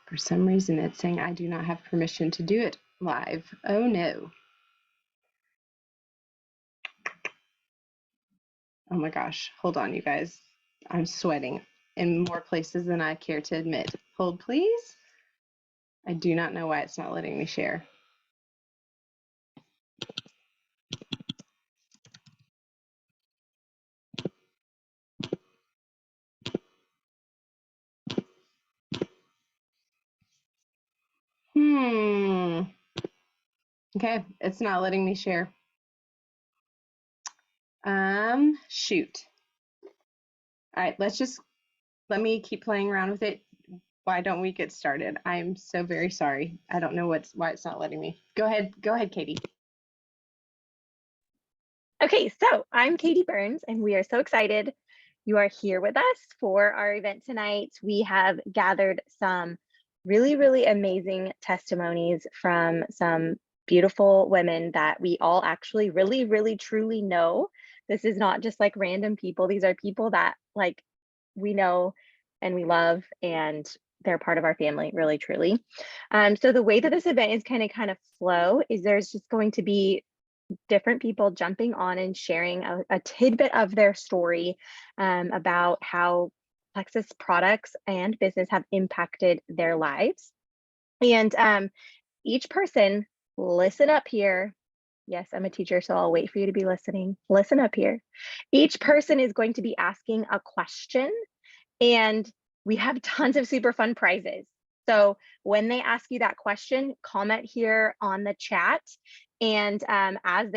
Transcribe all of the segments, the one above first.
For some reason, it's saying I do not have permission to do it live. Oh no. Oh my gosh. Hold on, you guys. I'm sweating in more places than I care to admit. Hold, please. I do not know why it's not letting me share. Okay, it's not letting me share. Shoot. All right, let me keep playing around with it. Why don't we get started? I'm so very sorry. I don't know why it's not letting me. Go ahead, Katie. Okay, so I'm Katie Burns, and we are so excited you are here with us for our event tonight. We have gathered some really, really amazing testimonies from some beautiful women that we all actually really, really, truly know. This is not just like random people. These are people that like we know and we love, and they're part of our family, really, truly. So the way that this event is kind of flow is there's just going to be different people jumping on and sharing a tidbit of their story about how Plexus products and business have impacted their lives. And each person, listen up here. Yes, I'm a teacher, so I'll wait for you to be listening. Listen up here. Each person is going to be asking a question, and we have tons of super fun prizes. So when they ask you that question, comment here on the chat. And as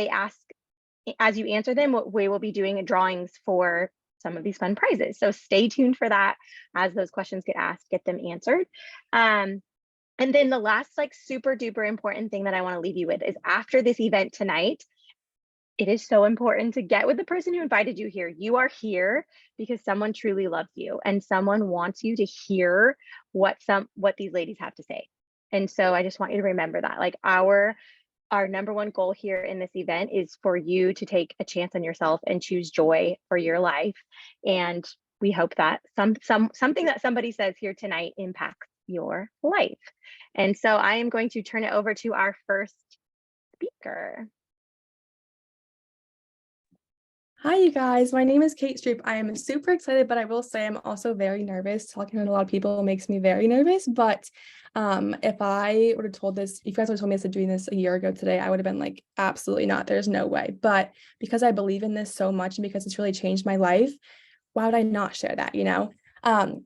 you answer them, we will be doing drawings for some of these fun prizes. So stay tuned for that as those questions get asked, get them answered. And then the last like super duper important thing that I want to leave you with is after this event tonight, it is so important to get with the person who invited you here. You are here because someone truly loves you and someone wants you to hear what these ladies have to say. And so I just want you to remember that like our number one goal here in this event is for you to take a chance on yourself and choose joy for your life. And we hope that something that somebody says here tonight impacts your life. And so I am going to turn it over to our first speaker. Hi, you guys. My name is Kate Streep. I am super excited, but I will say I'm also very nervous. Talking to a lot of people makes me very nervous. But if I would have told this, if you guys would have told me I was doing this a year ago today, I would have been like, absolutely not. There's no way. But because I believe in this so much and because it's really changed my life, why would I not share that, you know?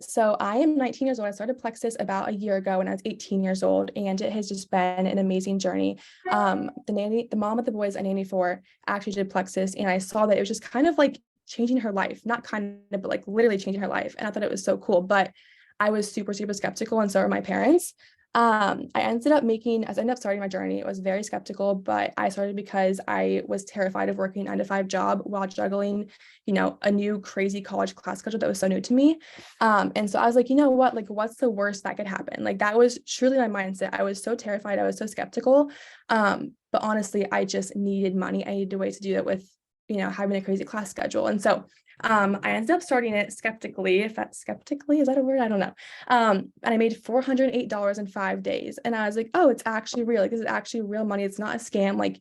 So I am 19 years old. I started Plexus about a year ago when I was 18 years old, and it has just been an amazing journey. The mom of the boys I nanny for actually did Plexus, and I saw that it was just kind of like changing her life, not kind of, but like literally changing her life. And I thought it was so cool, but I was super, super skeptical, and so were my parents. I ended up starting my journey. It was very skeptical, but I started because I was terrified of working a 9-to-5 job while juggling, you know, a new crazy college class schedule that was so new to me. And so I was like, you know what, like, what's the worst that could happen? Like, that was truly my mindset. I was so terrified. I was so skeptical. But honestly, I just needed money. I needed a way to do that with, you know, having a crazy class schedule. And so I ended up starting it skeptically, is that a word? I don't know. And I made $408 in 5 days. And I was like, oh, it's actually real. Like, this is actually real money. It's not a scam. Like,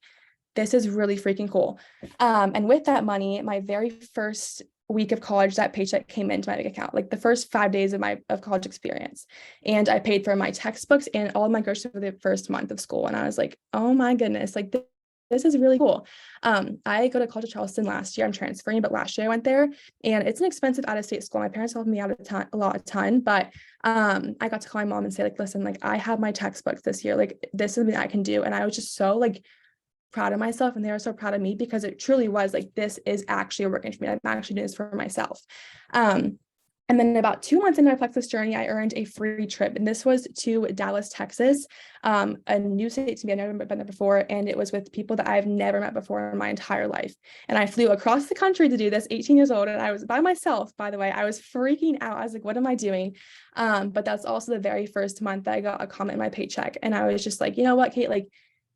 this is really freaking cool. And with that money, my very first week of college, that paycheck came into my bank account, like the first 5 days of college experience. And I paid for my textbooks and all of my groceries for the first month of school. And I was like, oh my goodness, like this is really cool. I go to College of Charleston last year. I'm transferring, but last year I went there, and it's an expensive out-of-state school. My parents helped me out a ton, but I got to call my mom and say, like, listen, like, I have my textbooks this year. Like, this is something I can do. And I was just so like proud of myself, and they were so proud of me because it truly was like, this is actually working for me. I'm actually doing this for myself. And then about 2 months into my Plexus journey, I earned a free trip. And this was to Dallas, Texas, a new state to me. I've never been there before. And it was with people that I've never met before in my entire life. And I flew across the country to do this, 18 years old. And I was by myself, by the way. I was freaking out. I was like, what am I doing? But that's also the very first month that I got a comment in my paycheck. And I was just like, you know what, Kate, like,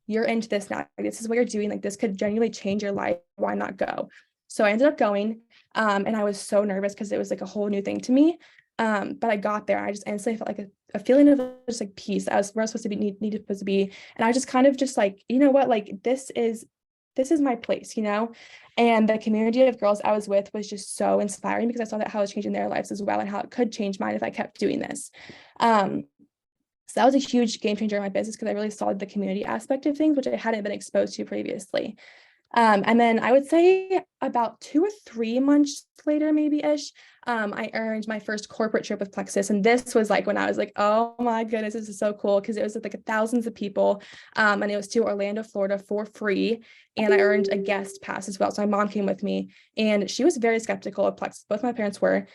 you're into this now. This is what you're doing. Like, this could genuinely change your life. Why not go? So I ended up going, and I was so nervous because it was like a whole new thing to me. But I got there. I just instantly felt like a feeling of just like peace. I was where I was supposed to be needed supposed to be. And I just kind of just like, you know what, like this is my place, you know? And the community of girls I was with was just so inspiring because I saw that how it was changing their lives as well and how it could change mine if I kept doing this. So that was a huge game changer in my business because I really saw the community aspect of things, which I hadn't been exposed to previously. And then I would say about 2 or 3 months later, maybe ish, I earned my first corporate trip with Plexus. And this was like when I was like, oh my goodness, this is so cool. Because it was like thousands of people. And it was to Orlando, Florida for free. And I earned a guest pass as well. So my mom came with me and she was very skeptical of Plexus. Both my parents were,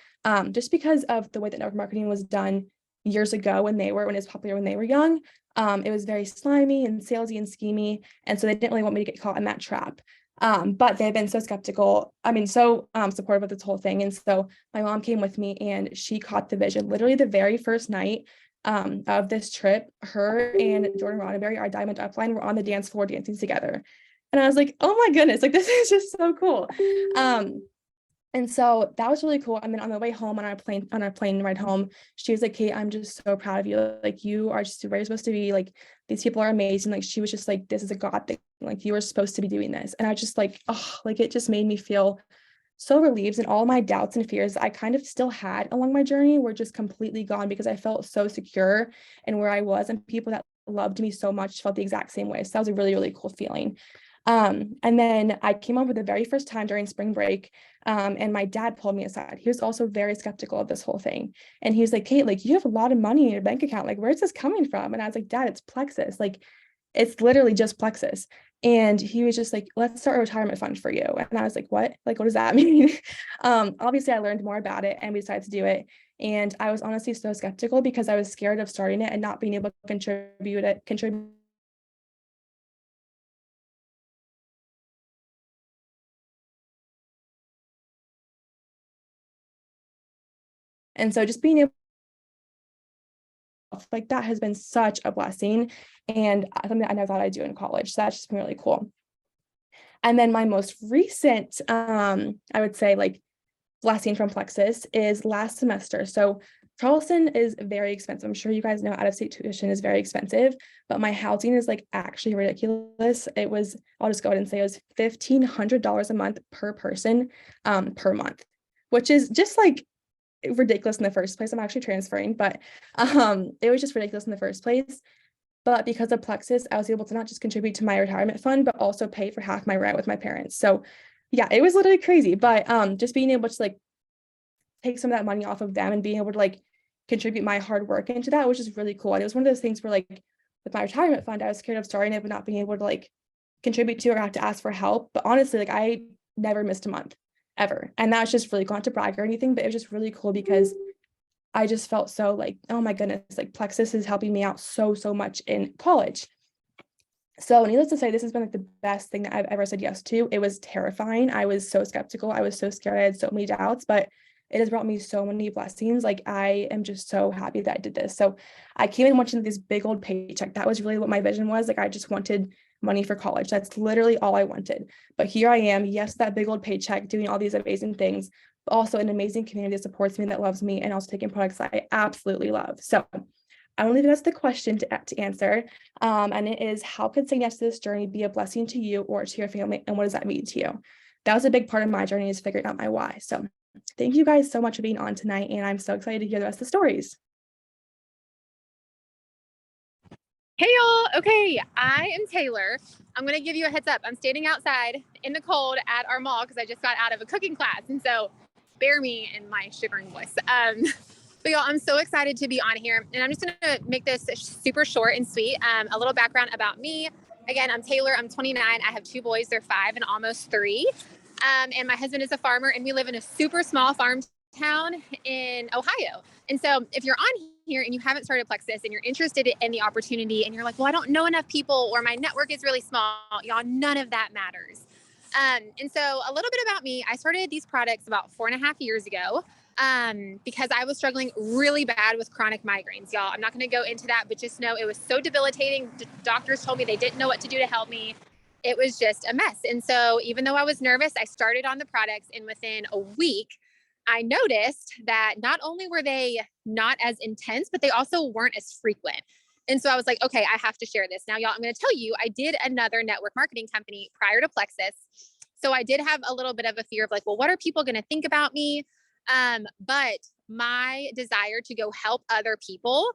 just because of the way that network marketing was done years ago when it was popular when they were young. It was very slimy and salesy and schemy. And so they didn't really want me to get caught in that trap. But they've been so skeptical. I mean, so supportive of this whole thing. And so my mom came with me and she caught the vision. Literally the very first night of this trip, her and Jordan Roddenberry, our diamond upline, were on the dance floor dancing together. And I was like, oh my goodness, like this is just so cool. And so that was really cool. I mean, on the way home on our plane ride home, she was like, Kate, I'm just so proud of you. Like you are just where you're supposed to be. Like these people are amazing. Like she was just like, this is a God thing. Like you were supposed to be doing this. And I just like, oh, like it just made me feel so relieved, and all my doubts and fears I kind of still had along my journey were just completely gone because I felt so secure in where I was, and people that loved me so much felt the exact same way. So that was a really, really cool feeling. And then I came on for the very first time during spring break. And my dad pulled me aside. He was also very skeptical of this whole thing. And he was like, Kate, like you have a lot of money in your bank account. Like, where's this coming from? And I was like, Dad, it's Plexus. Like, it's literally just Plexus. And he was just like, let's start a retirement fund for you. And I was like, what? Like, what does that mean? Obviously I learned more about it and we decided to do it. And I was honestly so skeptical because I was scared of starting it and not being able to contribute. And so just being able, like that has been such a blessing and something that I never thought I'd do in college. So that's just been really cool. And then my most recent, I would say like blessing from Plexus is last semester. So Charleston is very expensive. I'm sure you guys know out-of-state tuition is very expensive, but my housing is like actually ridiculous. It was, I'll just go ahead and say it was $1,500 a month per person per month, which is just like ridiculous in the first place. I'm actually transferring, but it was just ridiculous in the first place. But because of Plexus, I was able to not just contribute to my retirement fund, but also pay for half my rent with my parents. So yeah, it was literally crazy. But just being able to like take some of that money off of them and being able to like contribute my hard work into that was just really cool. And it was one of those things where like with my retirement fund, I was scared of starting it, but not being able to like contribute to or have to ask for help. But honestly, like I never missed a month ever. And that's just really, not to brag or anything, but it was just really cool because I just felt so like, oh my goodness, like Plexus is helping me out so much in college. So needless to say, this has been like the best thing that I've ever said yes to. It was terrifying. I was so skeptical. I was so scared. I had so many doubts, but it has brought me so many blessings. Like I am just so happy that I did this. So I came in wanting this big old paycheck. That was really what my vision was. Like I just wanted money for college. That's literally all I wanted. But here I am, yes, that big old paycheck, doing all these amazing things, but also an amazing community that supports me, that loves me, and also taking products that I absolutely love. So I will leave that's the question to answer. And it is, how could saying yes to this journey be a blessing to you or to your family? And what does that mean to you? That was a big part of my journey, is figuring out my why. So thank you guys so much for being on tonight. And I'm so excited to hear the rest of the stories. Hey y'all, okay, I am Taylor. I'm gonna give you a heads up. I'm standing outside in the cold at our mall because I just got out of a cooking class. And so bear me in my shivering voice. But y'all, I'm so excited to be on here. And I'm just gonna make this super short and sweet. A little background about me. Again, I'm Taylor, I'm 29. I have 2 boys, they're 5 and almost 3. And my husband is a farmer, and we live in a super small farm town in Ohio. And so if you're on here and you haven't started Plexus and you're interested in the opportunity and you're like, well, I don't know enough people or my network is really small, y'all, none of that matters. And so a little bit about me, I started these products about 4.5 years ago because I was struggling really bad with chronic migraines, y'all. I'm not going to go into that, but just know it was so debilitating. Doctors told me they didn't know what to do to help me. It was just a mess. And so even though I was nervous, I started on the products, and within a week, I noticed that not only were they not as intense, but they also weren't as frequent. And so I was like, okay, I have to share this. Now, y'all, I'm going to tell you, I did another network marketing company prior to Plexus. So I did have a little bit of a fear of like, well, what are people going to think about me? But my desire to go help other people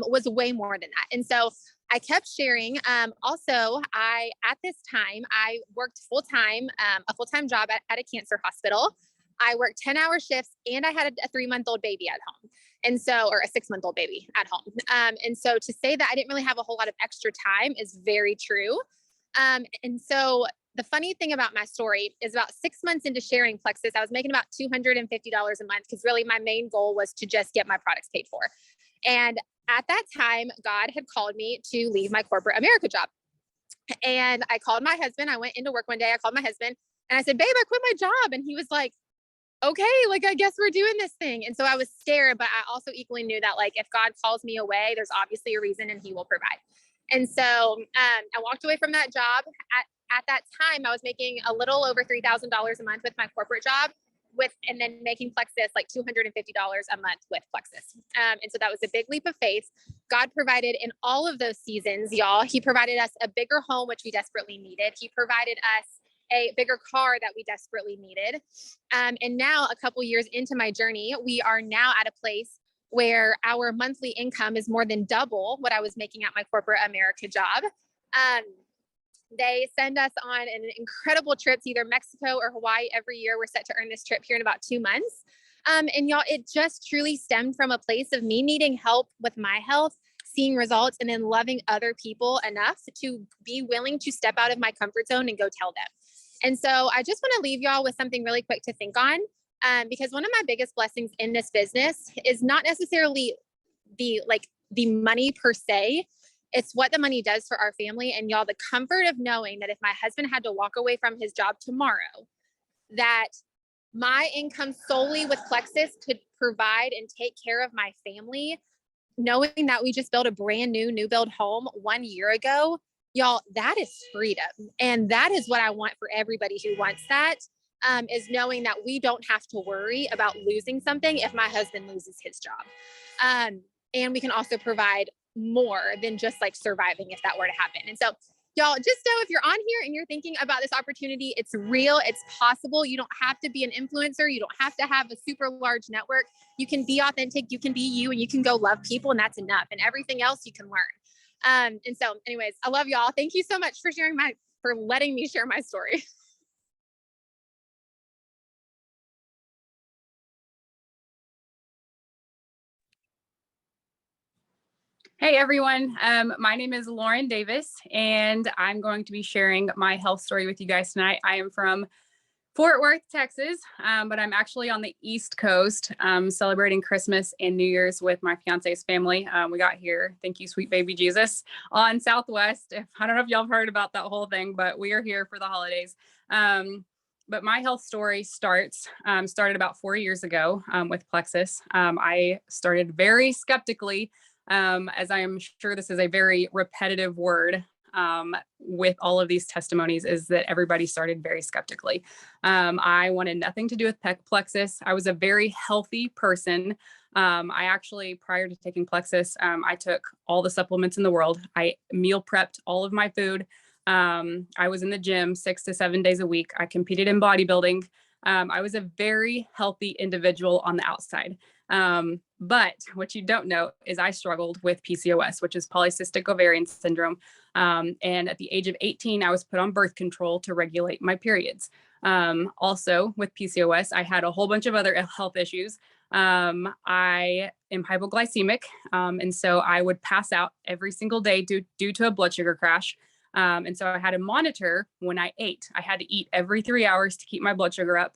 was way more than that. And so I kept sharing. Also, at this time, I worked full-time, a full-time job at a cancer hospital. I worked 10-hour shifts and I had a 3-month-old baby at home. And so, or a 6-month-old baby at home. And so to say that I didn't really have a whole lot of extra time is very true. And so the funny thing about my story is about 6 months into sharing Plexus, I was making about $250 a month because really my main goal was to just get my products paid for. And at that time, God had called me to leave my corporate America job. And I called my husband. I went into work one day. I called my husband and I said, babe, I quit my job. And he was like, okay, like, I guess we're doing this thing. And so I was scared, but I also equally knew that like, if God calls me away, there's obviously a reason and he will provide. And so I walked away from that job. At that time, I was making a little over $3,000 a month with my corporate job and then making Plexus like $250 a month with Plexus. And so that was a big leap of faith. God provided in all of those seasons, y'all. He provided us a bigger home, which we desperately needed. He provided us a bigger car that we desperately needed. And now a couple years into my journey, we are now at a place where our monthly income is more than double what I was making at my corporate America job. They send us on an incredible trip to either Mexico or Hawaii every year. We're set to earn this trip here in about 2 months. And y'all, it just truly stemmed from a place of me needing help with my health, seeing results, and then loving other people enough to be willing to step out of my comfort zone and go tell them. And so I just want to leave y'all with something really quick to think on, because one of my biggest blessings in this business is not necessarily the money per se. It's what the money does for our family. And y'all, the comfort of knowing that if my husband had to walk away from his job tomorrow, that my income solely with Plexus could provide and take care of my family, knowing that we just built a brand new build home 1 year ago, y'all, that is freedom. And that is what I want for everybody who wants that, is knowing that we don't have to worry about losing something if my husband loses his job. And we can also provide more than just like surviving if that were to happen. And so y'all, just know if you're on here and you're thinking about this opportunity, it's real, it's possible. You don't have to be an influencer. You don't have to have a super large network. You can be authentic, you can be you, and you can go love people, and that's enough. And everything else you can learn. And so anyways, I love y'all. Thank you so much for letting me share my story. Hey everyone, my name is Lauren Davis, and I'm going to be sharing my health story with you guys tonight. I am from Fort Worth, Texas, but I'm actually on the East Coast, celebrating Christmas and New Year's with my fiance's family. We got here, thank you, sweet baby Jesus, on Southwest. I don't know if y'all have heard about that whole thing, but we are here for the holidays. But my health story started about 4 years ago with Plexus. I started very skeptically, as I am sure this is a very repetitive word with all of these testimonies, is that everybody started very skeptically. I wanted nothing to do with Plexus. I was a very healthy person. I actually, prior to taking Plexus, I took all the supplements in the world. I meal prepped all of my food. I was in the gym 6 to 7 days a week. I competed in bodybuilding. I was a very healthy individual on the outside. But what you don't know is I struggled with PCOS, which is polycystic ovarian syndrome. And at the age of 18, I was put on birth control to regulate my periods. Also with PCOS, I had a whole bunch of other health issues. I am hypoglycemic. And so I would pass out every single day due to a blood sugar crash. And so I had to monitor when I ate. I had to eat every 3 hours to keep my blood sugar up.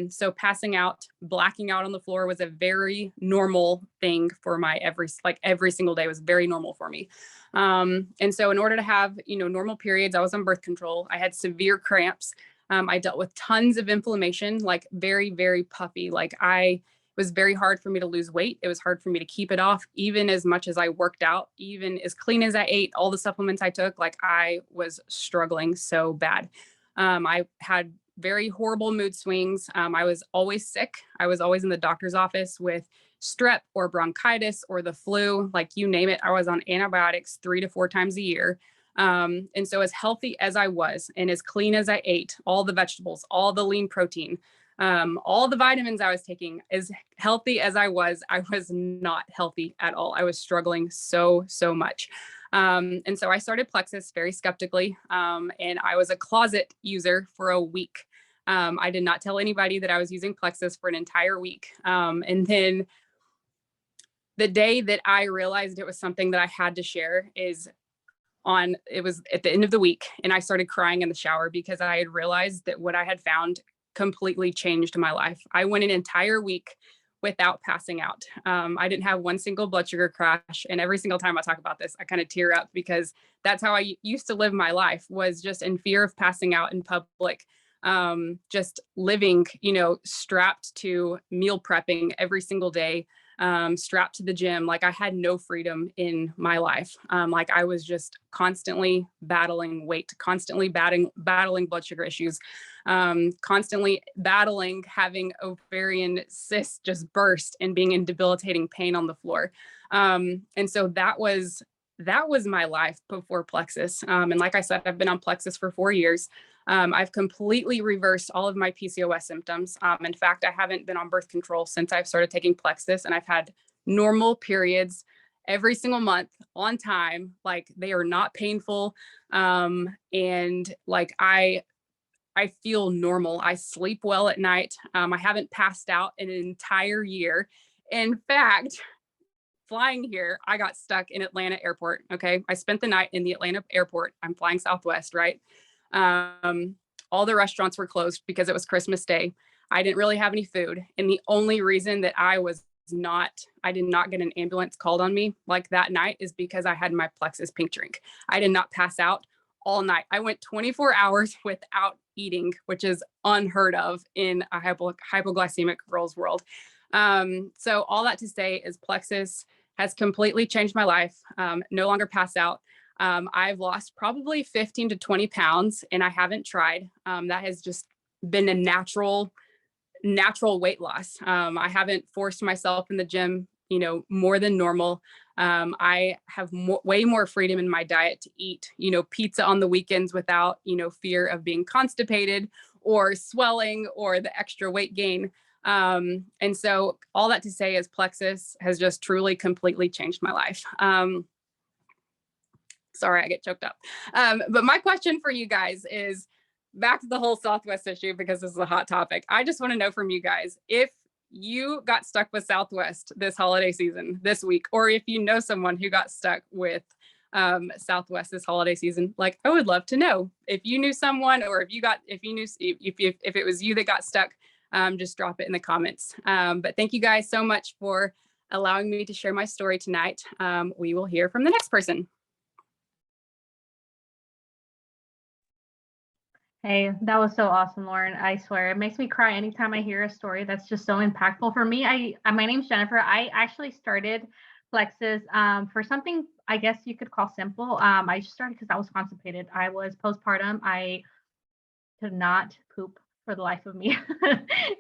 So passing out, blacking out on the floor was a very normal thing for my every single day was very normal for me. And so in order to have, normal periods, I was on birth control. I had severe cramps. I dealt with tons of inflammation, like very, very puffy. It was very hard for me to lose weight. It was hard for me to keep it off, even as much as I worked out, even as clean as I ate, all the supplements I took, I was struggling so bad. I had very horrible mood swings. I was always sick. I was always in the doctor's office with strep or bronchitis or the flu, like you name it. I was on antibiotics 3 to 4 times a year. And so as healthy as I was and as clean as I ate, all the vegetables, all the lean protein, all the vitamins I was taking, as healthy as I was not healthy at all. I was struggling so much. And so I started Plexus very skeptically, and I was a closet user for a week. I did not tell anybody that I was using Plexus for an entire week. And then the day that I realized it was something that I had to share it was at the end of the week, and I started crying in the shower because I had realized that what I had found completely changed my life. I went an entire week without passing out. I didn't have one single blood sugar crash. And every single time I talk about this, I kind of tear up because that's how I used to live my life, was just in fear of passing out in public. Just living, strapped to meal prepping every single day, strapped to the gym. Like I had no freedom in my life. Like I was just constantly battling weight, constantly battling blood sugar issues, constantly battling having ovarian cysts just burst and being in debilitating pain on the floor. And so that was my life before Plexus. And like I said, I've been on Plexus for 4 years. I've completely reversed all of my PCOS symptoms. In fact, I haven't been on birth control since I've started taking Plexus, and I've had normal periods every single month on time. Like they are not painful. And like I feel normal. I sleep well at night. I haven't passed out in an entire year. In fact, flying here, I got stuck in Atlanta airport. Okay. I spent the night in the Atlanta airport. I'm flying Southwest, right? All the restaurants were closed because it was Christmas Day. I didn't really have any food. And the only reason that I did not get an ambulance called on me like that night is because I had my Plexus pink drink. I did not pass out all night. I went 24 hours without eating, which is unheard of in a hypoglycemic girl's world. So all that to say is Plexus has completely changed my life. No longer pass out. I've lost probably 15 to 20 pounds and I haven't tried. That has just been a natural weight loss. I haven't forced myself in the gym, more than normal. I have way more freedom in my diet to eat, pizza on the weekends without, fear of being constipated or swelling or the extra weight gain. And so all that to say is Plexus has just truly completely changed my life. Sorry, I get choked up. But my question for you guys is back to the whole Southwest issue, because this is a hot topic. I just want to know from you guys, if you got stuck with Southwest this holiday season, this week, or if you know someone who got stuck with Southwest this holiday season, like I would love to know if you knew someone, or if it was you that got stuck, just drop it in the comments. But thank you guys so much for allowing me to share my story tonight. We will hear from the next person. Hey, that was so awesome, Lauren. I swear, it makes me cry anytime I hear a story that's just so impactful. For me, my name's Jennifer. I actually started Plexus for something I guess you could call simple. I just started because I was constipated. I was postpartum. I could not poop for the life of me.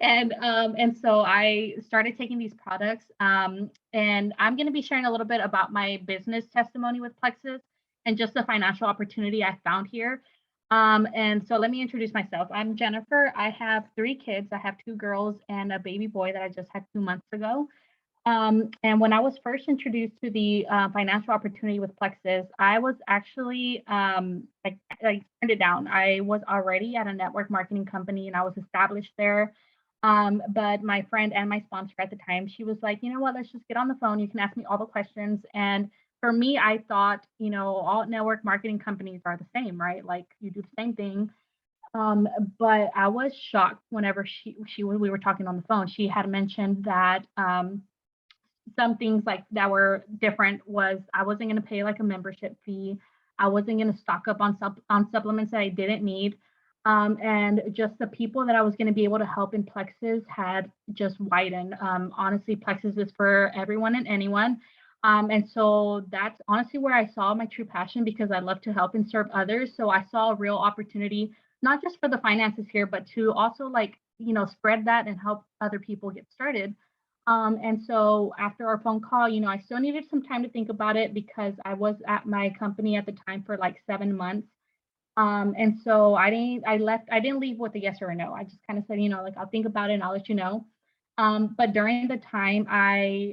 and so I started taking these products. And I'm going to be sharing a little bit about my business testimony with Plexus and just the financial opportunity I found here. And so let me introduce myself. I'm Jennifer. I have 3 kids. I have 2 girls and a baby boy that I just had 2 months ago. And when I was first introduced to the financial opportunity with Plexus, I was actually, I turned it down. I was already at a network marketing company and I was established there. But my friend and my sponsor at the time, she was like, you know what, let's just get on the phone. You can ask me all the questions. And for me, I thought, all network marketing companies are the same, right? Like you do the same thing. But I was shocked whenever we were talking on the phone. She had mentioned that some things like that were different was I wasn't going to pay like a membership fee. I wasn't going to stock up on supplements that I didn't need. And just the people that I was going to be able to help in Plexus had just widened. Honestly, Plexus is for everyone and anyone. And so that's honestly where I saw my true passion, because I love to help and serve others. So I saw a real opportunity not just for the finances here, but to also like, spread that and help other people get started. And so after our phone call, I still needed some time to think about it because I was at my company at the time for like 7 months. And so I didn't leave with a yes or a no. I just kind of said, like, I'll think about it and I'll let you know. But during the time,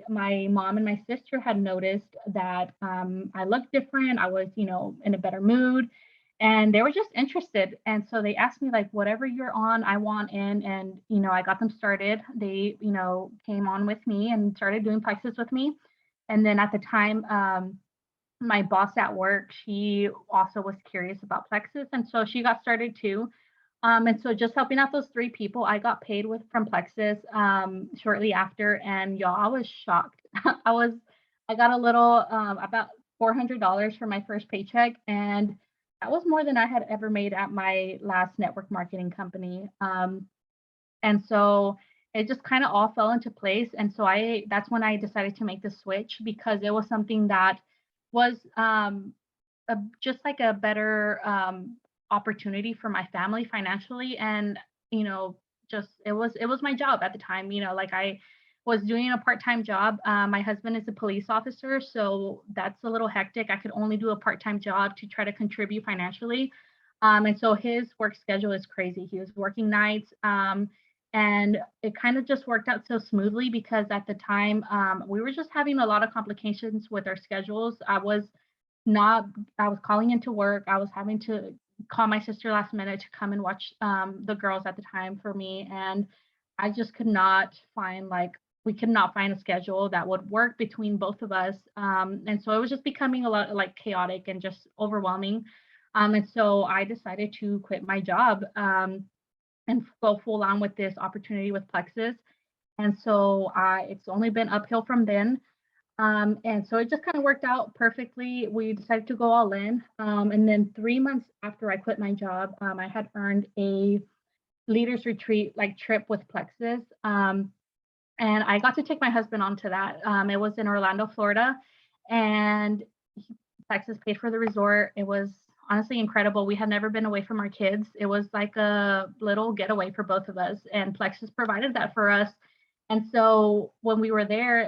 my mom and my sister had noticed that I looked different. I was, in a better mood, and they were just interested. And so they asked me like, whatever you're on, I want in. And, I got them started. They, came on with me and started doing Plexus with me. And then at the time, my boss at work, she also was curious about Plexus. And so she got started too. And so just helping out those 3 people, I got paid from Plexus shortly after. And y'all, I was shocked. I got a little, about $400 for my first paycheck. And that was more than I had ever made at my last network marketing company. And so it just kind of all fell into place. And so that's when I decided to make the switch, because it was something that was just like a better opportunity for my family financially. And, just it was my job at the time, like I was doing a part-time job. My husband is a police officer, so that's a little hectic. I could only do a part-time job to try to contribute financially. And so his work schedule is crazy. He was working nights. And it kind of just worked out so smoothly because at the time we were just having a lot of complications with our schedules. I was calling into work. I was having to call my sister last minute to come and watch the girls at the time for me. And I just could not find we could not find a schedule that would work between both of us. And so it was just becoming a lot like chaotic and just overwhelming. And so I decided to quit my job and go full on with this opportunity with Plexus. And so it's only been uphill from then. And so it just kind of worked out perfectly. We decided to go all in. And then 3 months after I quit my job, I had earned a leaders retreat trip with Plexus. And I got to take my husband onto that. It was in Orlando, Florida, and Plexus paid for the resort. It was honestly incredible. We had never been away from our kids. It was like a little getaway for both of us, and Plexus provided that for us. And so when we were there,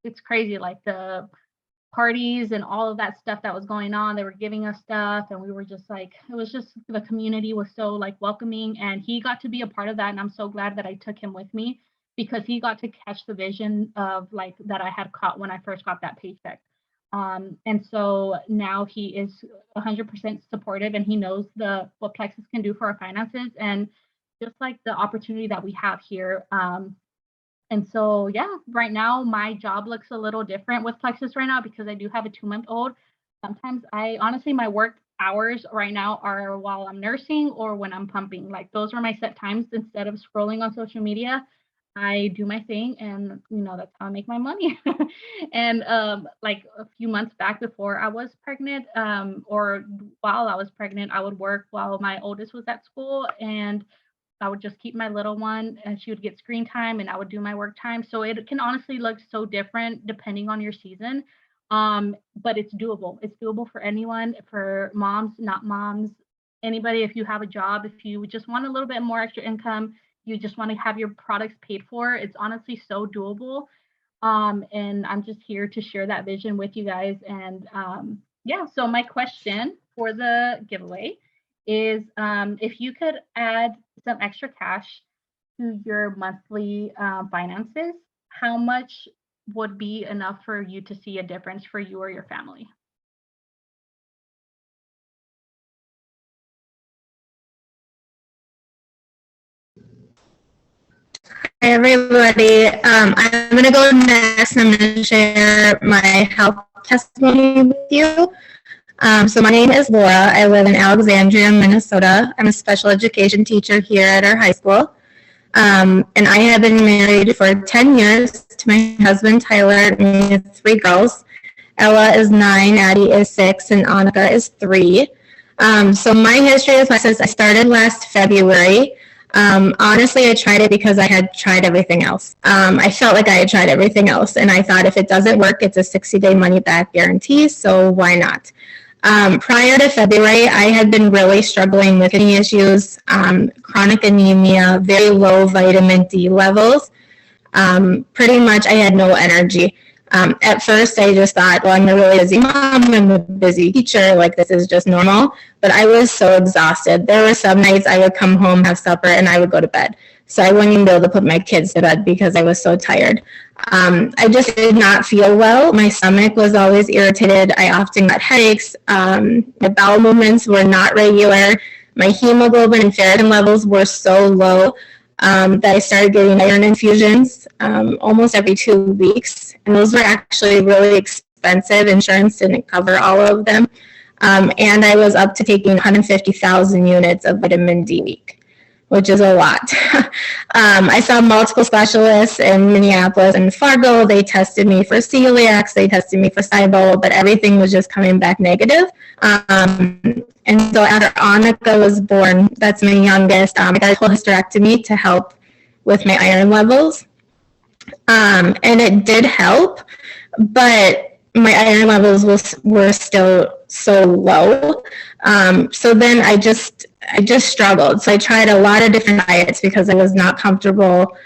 it's crazy, like the parties and all of that stuff that was going on. They were giving us stuff, and we were just like, it was just, the community was so welcoming, and he got to be a part of that. And I'm so glad that I took him with me, because he got to catch the vision of that I had caught when I first got that paycheck. And so now he is 100% supportive, and he knows what Plexus can do for our finances, and just the opportunity that we have here. And so, yeah, right now my job looks a little different with Plexus right now because I do have a 2-month-old. Sometimes my work hours right now are while I'm nursing or when I'm pumping. Those are my set times. Instead of scrolling on social media, I do my thing, and that's how I make my money. And a few months back, before I was pregnant, or while I was pregnant, I would work while my oldest was at school, and I would just keep my little one, and she would get screen time, and I would do my work time. So it can honestly look so different depending on your season, but it's doable. It's doable for anyone, for moms, not moms, anybody. If you have a job, if you just want a little bit more extra income, you just want to have your products paid for, it's honestly so doable. And I'm just here to share that vision with you guys. And yeah, so my question for the giveaway is, if you could add some extra cash to your monthly finances, how much would be enough for you to see a difference for you or your family? Hi, everybody. I'm going to go next, and I'm going to share my health testimony with you. So my name is Laura. I live in Alexandria, Minnesota. I'm a special education teacher here at our high school. And I have been married for 10 years to my husband, Tyler, and we have 3 girls. Ella is 9, Addie is 6, and Annika is 3. So my history with Plexus, I started last February. Honestly, I tried it because I had tried everything else. I felt like I had tried everything else, and I thought if it doesn't work, it's a 60-day money-back guarantee, so why not? Prior to February, I had been really struggling with kidney issues, chronic anemia, very low vitamin D levels. Pretty much I had no energy. At first, I just thought, well, I'm a really busy mom, I'm a busy teacher, like this is just normal. But I was so exhausted. There were some nights I would come home, have supper, and I would go to bed. So I wouldn't even be able to put my kids to bed because I was so tired. I just did not feel well. My stomach was always irritated. I often got headaches. My bowel movements were not regular. My hemoglobin and ferritin levels were so low that I started getting iron infusions almost every 2 weeks. And those were actually really expensive. Insurance didn't cover all of them. And I was up to taking 150,000 units of vitamin D a week, which is a lot. I saw multiple specialists in Minneapolis and Fargo. They tested me for celiac, they tested me for SIBO, but everything was just coming back negative. And so after Annika was born, that's my youngest, I got a whole hysterectomy to help with my iron levels. And it did help, but my iron levels were still so low. So then I just struggled. So I tried a lot of different diets because I was not comfortable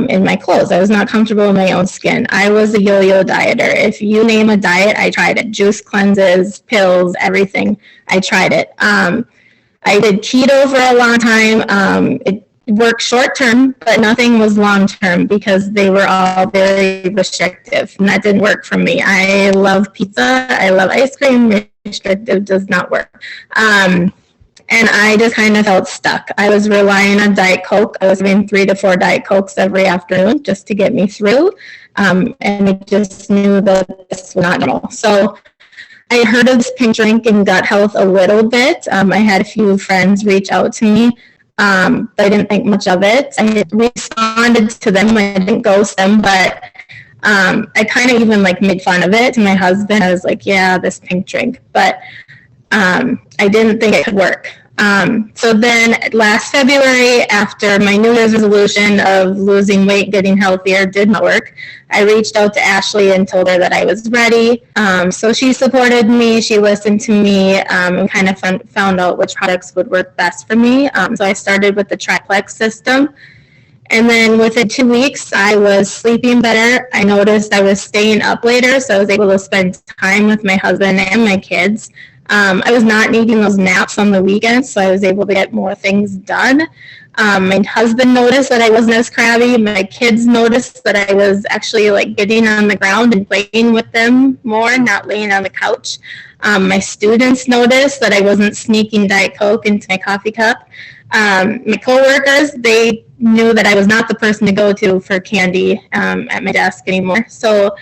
in my clothes. I was not comfortable in my own skin. I was a yo-yo dieter. If you name a diet, I tried it. Juice cleanses, pills, everything. I tried it. I did keto for a long time. It worked short term, but nothing was long term because they were all very restrictive, and that didn't work for me. I love pizza. I love ice cream. Restrictive does not work. And I just kind of felt stuck. I was relying on Diet Coke. I was having 3 to 4 Diet Cokes every afternoon just to get me through. And I just knew that this was not normal. So I heard of this pink drink and gut health a little bit. I had a few friends reach out to me, but I didn't think much of it. I responded to them. I didn't ghost them, but I kind of even like made fun of it to my husband. I was like, yeah, this pink drink. But I didn't think it could work. So then last February, after my New Year's resolution of losing weight, getting healthier did not work, I reached out to Ashley and told her that I was ready. So she supported me, she listened to me, and kind of found out which products would work best for me. So I started with the Triplex system. And then within 2 weeks, I was sleeping better. I noticed I was staying up later, so I was able to spend time with my husband and my kids. I was not needing those naps on the weekends, so I was able to get more things done. My husband noticed that I wasn't as crabby. My kids noticed that I was actually like getting on the ground and playing with them more, not laying on the couch. My students noticed that I wasn't sneaking Diet Coke into my coffee cup. My coworkers, they knew that I was not the person to go to for candy at my desk anymore. So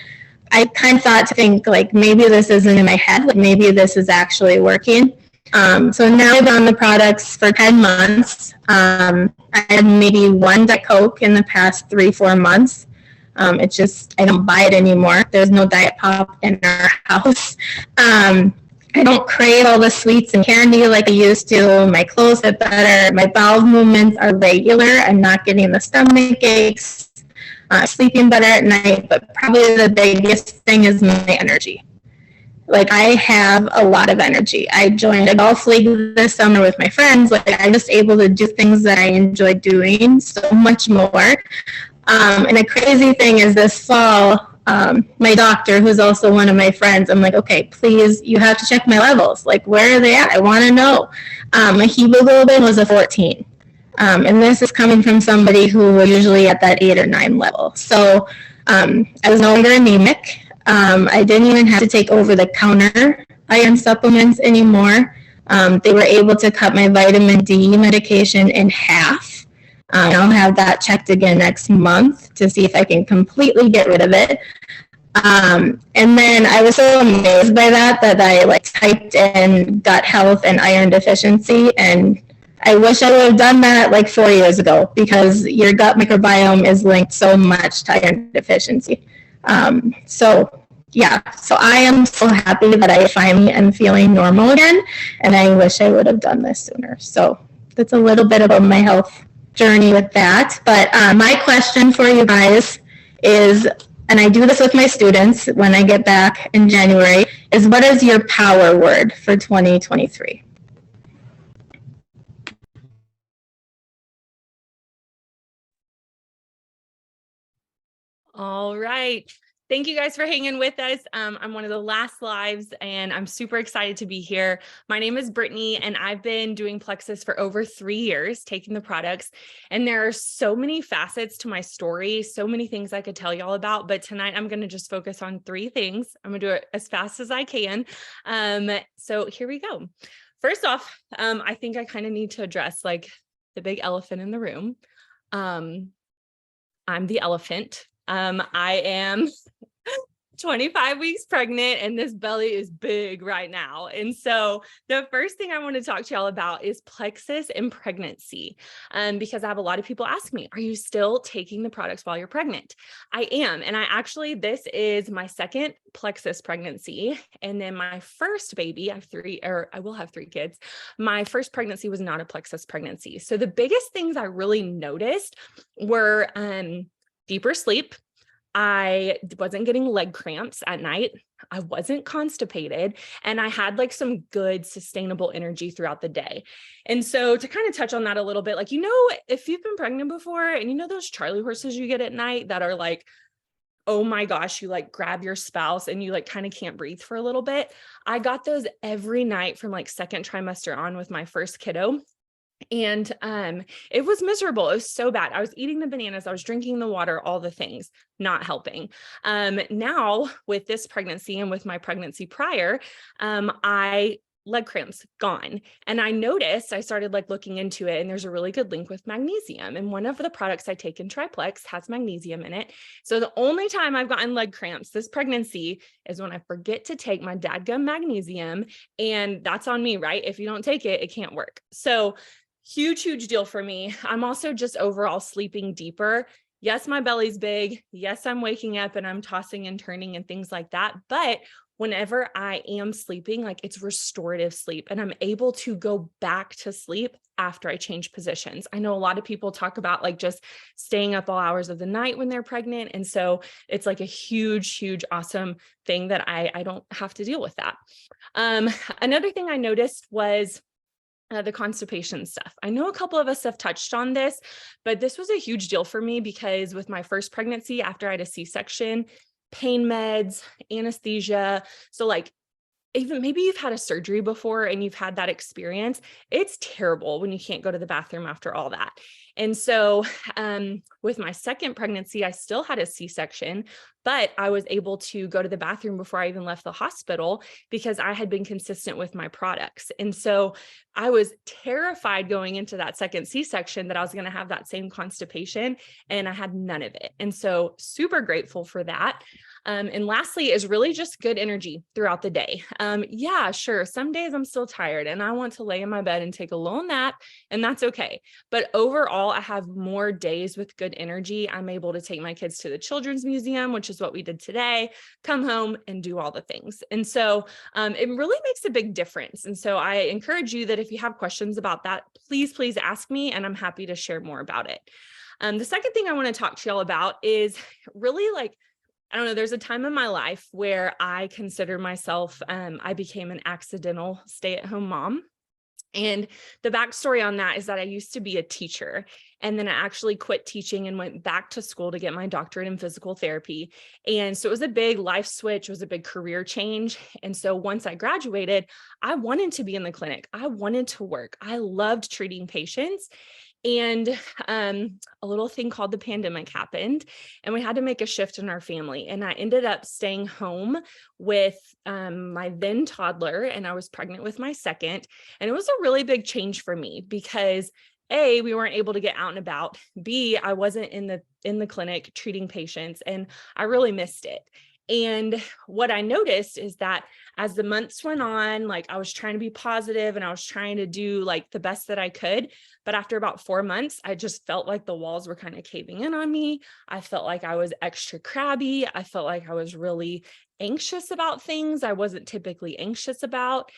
I kind of thought to think like maybe this isn't in my head, like maybe this is actually working. So now I've been on the products for 10 months. I had maybe 1 Diet Coke in the past 3-4 months. It's just, I don't buy it anymore. There's no Diet Pop in our house. I don't crave all the sweets and candy like I used to. My clothes fit better. My bowel movements are regular. I'm not getting the stomach aches. Sleeping better at night, but probably the biggest thing is my energy. Like I have a lot of energy. I joined a golf league this summer with my friends. Like I'm just able to do things that I enjoy doing so much more. And the crazy thing is this fall, my doctor, who's also one of my friends, I'm like, okay, please, you have to check my levels. Like, where are they at? I want to know. My hemoglobin was a 14. And this is coming from somebody who was usually at that 8 or 9 level. So I was no longer anemic. I didn't even have to take over-the-counter iron supplements anymore. They were able to cut my vitamin D medication in half. I'll have that checked again next month to see if I can completely get rid of it. And then I was so amazed by that I like typed in gut health and iron deficiency, and I wish I would have done that like 4 years ago because your gut microbiome is linked so much to iron deficiency. So I am so happy that I finally am feeling normal again, and I wish I would have done this sooner. So that's a little bit about my health journey with that. But my question for you guys is, and I do this with my students when I get back in January, is what is your power word for 2023? All right. Thank you guys for hanging with us. I'm one of the last lives and I'm super excited to be here. My name is Brittany and I've been doing Plexus for over 3 years, taking the products. And there are so many facets to my story, so many things I could tell y'all about, but tonight I'm going to just focus on 3 things. I'm going to do it as fast as I can. So here we go. First off, I think I kind of need to address like the big elephant in the room. I'm the elephant. I am 25 weeks pregnant and this belly is big right now. And so the first thing I want to talk to y'all about is Plexus and pregnancy. Because I have a lot of people ask me, are you still taking the products while you're pregnant? I am. And this is my second Plexus pregnancy. And then my first baby, I will have 3 kids. My first pregnancy was not a Plexus pregnancy. So the biggest things I really noticed were, deeper sleep. I wasn't getting leg cramps at night. I wasn't constipated, and I had like some good sustainable energy throughout the day. And so to kind of touch on that a little bit, like, if you've been pregnant before and those Charlie horses you get at night that are like, oh my gosh, you like grab your spouse and you like kind of can't breathe for a little bit. I got those every night from like second trimester on with my first kiddo. And it was miserable. It was so bad. I was eating the bananas, I was drinking the water, all the things, not helping. Now with this pregnancy and with my pregnancy prior, leg cramps gone. And I started like looking into it, and there's a really good link with magnesium. And one of the products I take in Triplex has magnesium in it. So the only time I've gotten leg cramps this pregnancy is when I forget to take my dadgum magnesium. And that's on me, right? If you don't take it, it can't work. So huge deal for me. I'm also just overall sleeping deeper. Yes, my belly's big. Yes, I'm waking up and I'm tossing and turning and things like that. But whenever I am sleeping, like it's restorative sleep, and I'm able to go back to sleep after I change positions. I know a lot of people talk about like just staying up all hours of the night when they're pregnant. And so it's like a huge, awesome thing that I don't have to deal with that. Another thing I noticed was the constipation stuff. I know a couple of us have touched on this, but this was a huge deal for me because with my first pregnancy, after I had a C-section, pain meds, anesthesia. So like, even maybe you've had a surgery before and you've had that experience. It's terrible when you can't go to the bathroom after all that. And so with my second pregnancy, I still had a C-section, but I was able to go to the bathroom before I even left the hospital because I had been consistent with my products. And so I was terrified going into that second C-section that I was going to have that same constipation, and I had none of it. And so super grateful for that. And lastly is really just good energy throughout the day. Yeah, sure. Some days I'm still tired and I want to lay in my bed and take a little nap, and that's okay. But overall, I have more days with good energy. I'm able to take my kids to the Children's Museum, which is what we did today, come home and do all the things. And so it really makes a big difference. And so I encourage you that if you have questions about that, please ask me, and I'm happy to share more about it. The second thing I want to talk to y'all about is really like, I don't know, there's a time in my life where I consider myself, I became an accidental stay-at-home mom. And the backstory on that is that I used to be a teacher, and then I actually quit teaching and went back to school to get my doctorate in physical therapy. And so it was a big life switch, it was a big career change. And so once I graduated, I wanted to be in the clinic. I wanted to work. I loved treating patients. And a little thing called the pandemic happened, and we had to make a shift in our family. And I ended up staying home with my then toddler, and I was pregnant with my second. And it was a really big change for me because A, we weren't able to get out and about. B, I wasn't in the clinic treating patients, and I really missed it. And what I noticed is that as the months went on, like I was trying to be positive and I was trying to do like the best that I could. But after about 4 months, I just felt like the walls were kind of caving in on me. I felt like I was extra crabby. I felt like I was really anxious about things I wasn't typically anxious about.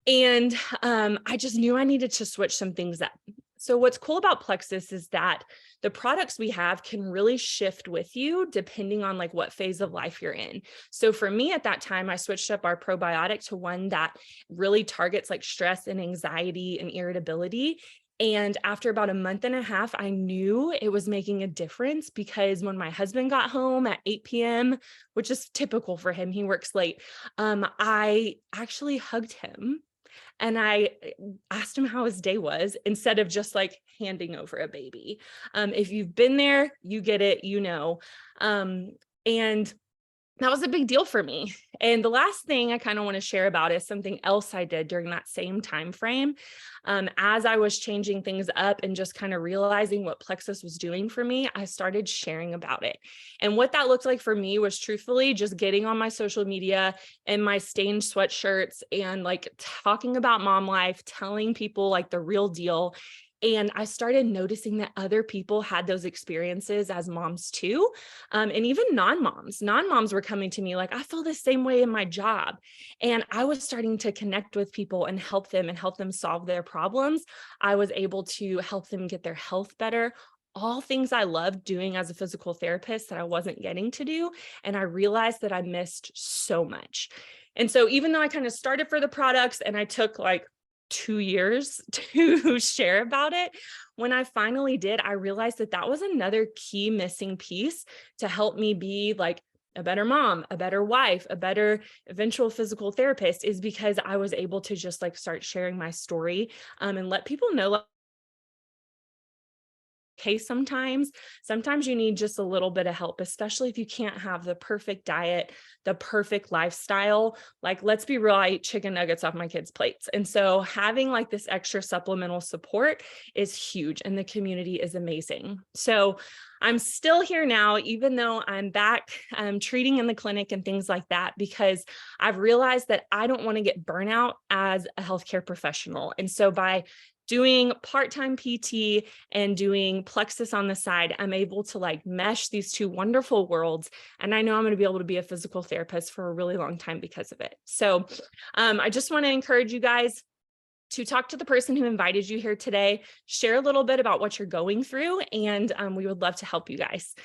And I just knew I needed to switch some things up. So what's cool about Plexus is that the products we have can really shift with you depending on like what phase of life you're in. So for me at that time, I switched up our probiotic to one that really targets like stress and anxiety and irritability. And after about a month and a half, I knew it was making a difference, because when my husband got home at 8 p.m., which is typical for him, he works late, I actually hugged him and I asked him how his day was instead of just like handing over a baby. If you've been there, you get it, you know. And that was a big deal for me. And the last thing I kind of want to share about is something else I did during that same time frame. As I was changing things up and just kind of realizing what Plexus was doing for me, I started sharing about it. And what that looked like for me was truthfully just getting on my social media and my stained sweatshirts and like talking about mom life, telling people like the real deal. And I started noticing that other people had those experiences as moms too. And even non-moms were coming to me like, I feel the same way in my job. And I was starting to connect with people and help them solve their problems. I was able to help them get their health better. All things I loved doing as a physical therapist that I wasn't getting to do. And I realized that I missed so much. And so even though I kind of started for the products and I took like 2 years to share about it, when I finally did, I realized that that was another key missing piece to help me be like a better mom, a better wife, a better eventual physical therapist, is because I was able to just like start sharing my story and let people know like, okay, sometimes you need just a little bit of help, especially if you can't have the perfect diet, the perfect lifestyle. Like, let's be real, I eat chicken nuggets off my kids' plates. And so having like this extra supplemental support is huge, and the community is amazing. So I'm still here now, even though I'm back treating in the clinic and things like that, because I've realized that I don't want to get burnout as a healthcare professional. And so by doing part-time PT and doing Plexus on the side, I'm able to like mesh these two wonderful worlds. And I know I'm going to be able to be a physical therapist for a really long time because of it. So I just want to encourage you guys to talk to the person who invited you here today, share a little bit about what you're going through, and we would love to help you guys.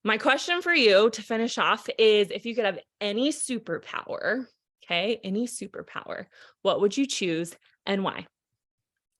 My question for you to finish off is, if you could have any superpower, okay, any superpower, what would you choose and why?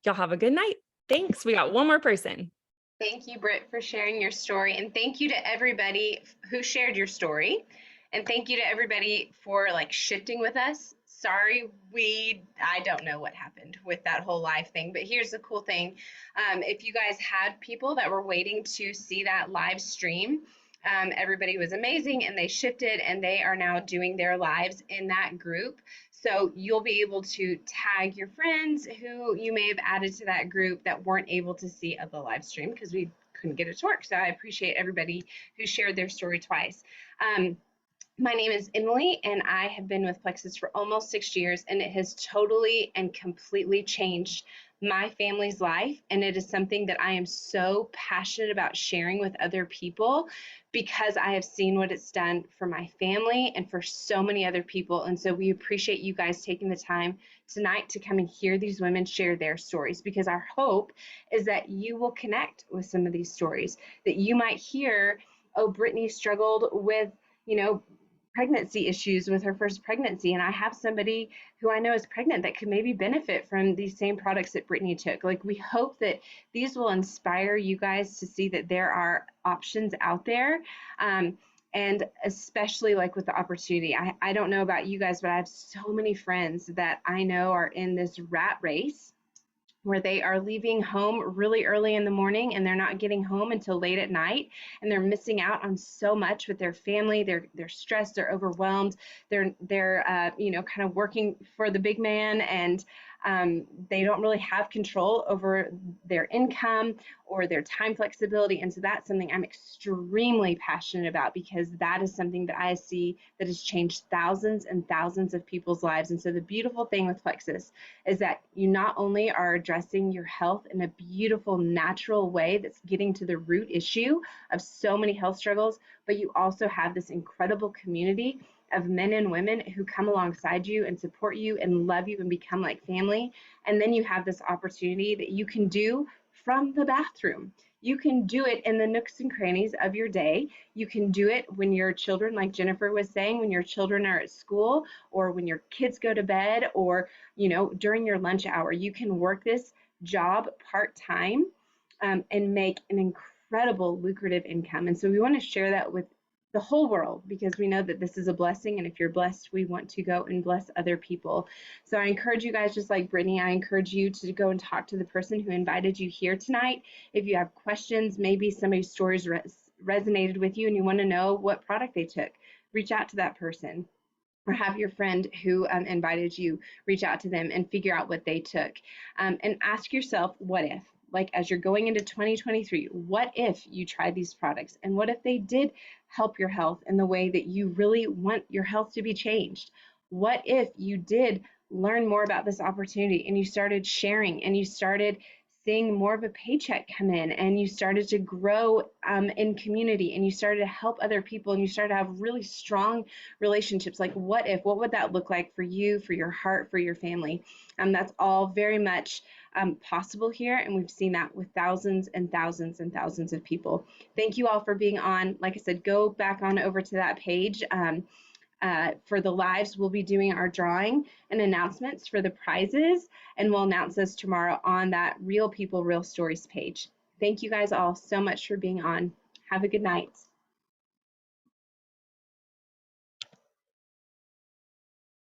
Y'all have a good night. Thanks. We got one more person. Thank you, Britt, for sharing your story. And thank you to everybody who shared your story. And thank you to everybody for like shifting with us. Sorry, I don't know what happened with that whole live thing, but here's the cool thing. If you guys had people that were waiting to see that live stream, everybody was amazing and they shifted and they are now doing their lives in that group. So you'll be able to tag your friends who you may have added to that group that weren't able to see the live stream because we couldn't get it to work. So I appreciate everybody who shared their story twice. My name is Emily, and I have been with Plexus for almost 6 years, and it has totally and completely changed my family's life. And it is something that I am so passionate about sharing with other people because I have seen what it's done for my family and for so many other people. And so we appreciate you guys taking the time tonight to come and hear these women share their stories, because our hope is that you will connect with some of these stories, that you might hear, oh, Brittany struggled with, pregnancy issues with her first pregnancy, and I have somebody who I know is pregnant that could maybe benefit from these same products that Brittany took. Like, we hope that these will inspire you guys to see that there are options out there, and especially like with the opportunity. I don't know about you guys, but I have so many friends that I know are in this rat race where they are leaving home really early in the morning and they're not getting home until late at night, and they're missing out on so much with their family. They're stressed, they're overwhelmed, they're kind of working for the big man, and they don't really have control over their income or their time flexibility. And so that's something I'm extremely passionate about, because that is something that I see that has changed thousands and thousands of people's lives. And so the beautiful thing with Plexus is that you not only are addressing your health in a beautiful, natural way that's getting to the root issue of so many health struggles, but you also have this incredible community of men and women who come alongside you and support you and love you and become like family. And then you have this opportunity that you can do from the bathroom. You can do it in the nooks and crannies of your day. You can do it when your children, like Jennifer was saying, when your children are at school, or when your kids go to bed, or during your lunch hour. You can work this job part-time and make an incredible lucrative income. And so we want to share that with the whole world, because we know that this is a blessing, and if you're blessed, we want to go and bless other people. So I encourage you guys, just like Brittany, I encourage you to go and talk to the person who invited you here tonight. If you have questions, maybe somebody's stories resonated with you and you want to know what product they took, reach out to that person, or have your friend who invited you reach out to them and figure out what they took. And ask yourself, what if? Like, as you're going into 2023, what if you tried these products, and what if they did help your health in the way that you really want your health to be changed? What if you did learn more about this opportunity, and you started sharing, and you started seeing more of a paycheck come in, and you started to grow in community, and you started to help other people, and you started to have really strong relationships? Like, what would that look like for you, for your heart, for your family? That's all very much possible here, and we've seen that with thousands and thousands and thousands of people. Thank you all for being on. Like I said, go back on over to that page. For the lives, we'll be doing our drawing and announcements for the prizes, and we'll announce those tomorrow on that Real People, Real Stories page. Thank you guys all so much for being on. Have a good night.